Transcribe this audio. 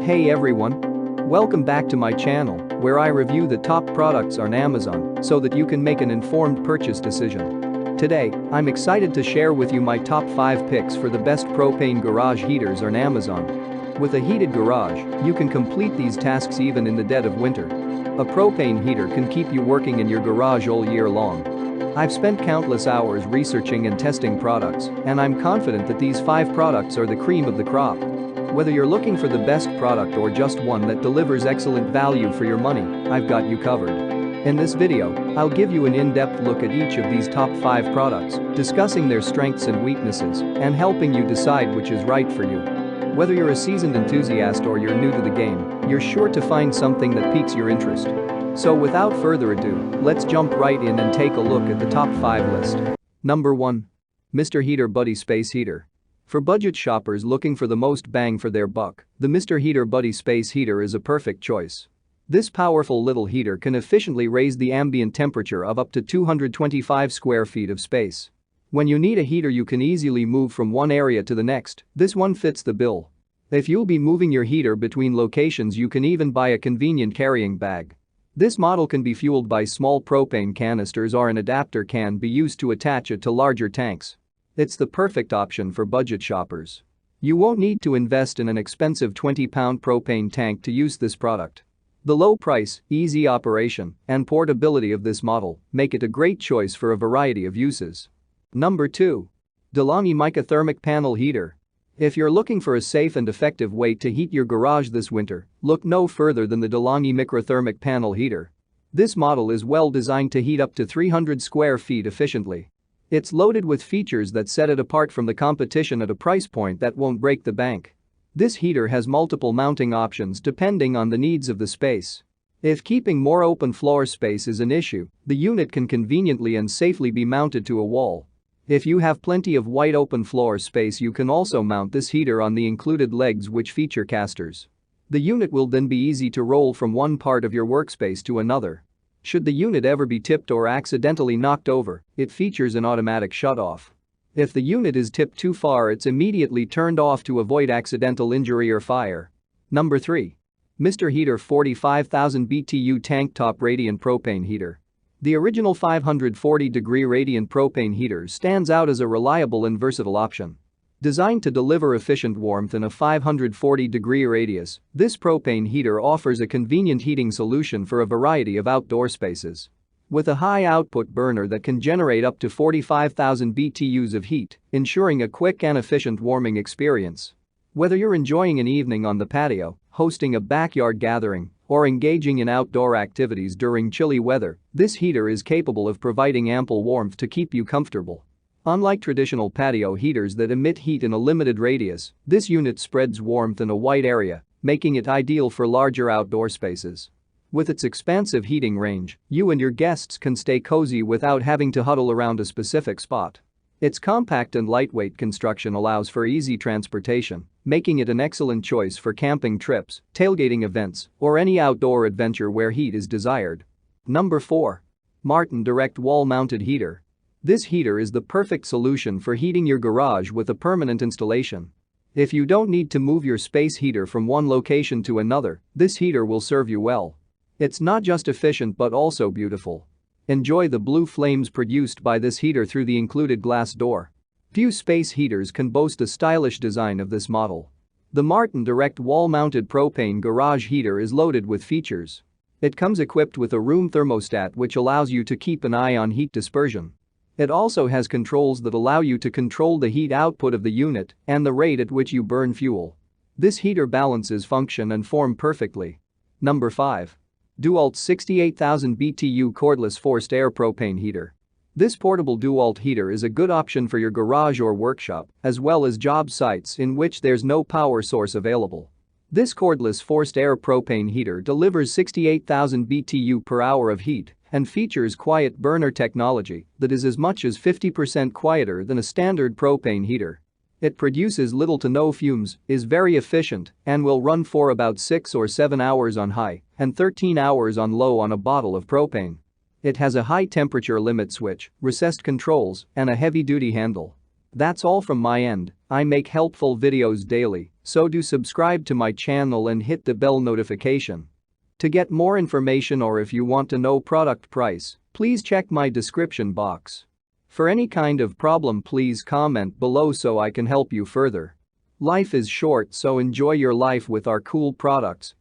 Hey everyone! Welcome back to my channel, where I review the top products on Amazon so that you can make an informed purchase decision. Today, I'm excited to share with you my top 5 picks for the best propane garage heaters on Amazon. With a heated garage, you can complete these tasks even in the dead of winter. A propane heater can keep you working in your garage all year long. I've spent countless hours researching and testing products, and I'm confident that these 5 products are the cream of the crop. Whether you're looking for the best product or just one that delivers excellent value for your money, I've got you covered. In this video, I'll give you an in-depth look at each of these top 5 products, discussing their strengths and weaknesses, and helping you decide which is right for you. Whether you're a seasoned enthusiast or you're new to the game, you're sure to find something that piques your interest. So without further ado, let's jump right in and take a look at the top 5 list. Number 1. Mr. Heater Buddy Space Heater. For budget shoppers looking for the most bang for their buck, the Mr. Heater Buddy Space Heater is a perfect choice. This powerful little heater can efficiently raise the ambient temperature of up to 225 square feet of space. When you need a heater you can easily move from one area to the next, this one fits the bill. If you'll be moving your heater between locations you can even buy a convenient carrying bag. This model can be fueled by small propane canisters or an adapter can be used to attach it to larger tanks. It's the perfect option for budget shoppers. You won't need to invest in an expensive 20-pound propane tank to use this product. The low price, easy operation, and portability of this model make it a great choice for a variety of uses. Number 2. DeLonghi Microthermic Panel Heater. If you're looking for a safe and effective way to heat your garage this winter, look no further than the DeLonghi Microthermic Panel Heater. This model is well designed to heat up to 300 square feet efficiently. It's loaded with features that set it apart from the competition at a price point that won't break the bank. This heater has multiple mounting options depending on the needs of the space. If keeping more open floor space is an issue, the unit can conveniently and safely be mounted to a wall. If you have plenty of wide open floor space you can also mount this heater on the included legs which feature casters. The unit will then be easy to roll from one part of your workspace to another. Should the unit ever be tipped or accidentally knocked over, it features an automatic shut-off. If the unit is tipped too far it's immediately turned off to avoid accidental injury or fire. Number 3. Mr. Heater 45,000 BTU Tank Top Radiant Propane Heater. The original 540-degree radiant propane heater stands out as a reliable and versatile option. Designed to deliver efficient warmth in a 540-degree radius, this propane heater offers a convenient heating solution for a variety of outdoor spaces. With a high-output burner that can generate up to 45,000 BTUs of heat, ensuring a quick and efficient warming experience. Whether you're enjoying an evening on the patio, hosting a backyard gathering, or engaging in outdoor activities during chilly weather, this heater is capable of providing ample warmth to keep you comfortable. Unlike traditional patio heaters that emit heat in a limited radius, this unit spreads warmth in a wide area, making it ideal for larger outdoor spaces. With its expansive heating range, you and your guests can stay cozy without having to huddle around a specific spot. Its compact and lightweight construction allows for easy transportation, making it an excellent choice for camping trips, tailgating events, or any outdoor adventure where heat is desired. Number 4. Martin Direct Wall-Mounted Heater. This heater is the perfect solution for heating your garage with a permanent installation. If you don't need to move your space heater from one location to another, this heater will serve you well. It's not just efficient but also beautiful. Enjoy the blue flames produced by this heater through the included glass door. Few space heaters can boast a stylish design of this model. The Martin Direct Wall-Mounted Propane Garage Heater is loaded with features. It comes equipped with a room thermostat which allows you to keep an eye on heat dispersion. It also has controls that allow you to control the heat output of the unit and the rate at which you burn fuel. This heater balances function and form perfectly. Number 5. DeWalt 68,000 BTU Cordless Forced Air Propane Heater. This portable DeWalt heater is a good option for your garage or workshop, as well as job sites in which there's no power source available. This cordless forced air propane heater delivers 68,000 BTU per hour of heat and features quiet burner technology that is as much as 50% quieter than a standard propane heater. It produces little to no fumes, is very efficient, and will run for about 6 or 7 hours on high and 13 hours on low on a bottle of propane. It has a high temperature limit switch, recessed controls, and a heavy-duty handle. That's all from my end. I make helpful videos daily, So do subscribe to my channel and hit the bell notification. To get more information or if you want to know product price, please check my description box. For any kind of problem, please comment below so I can help you further. Life is short, so enjoy your life with our cool products.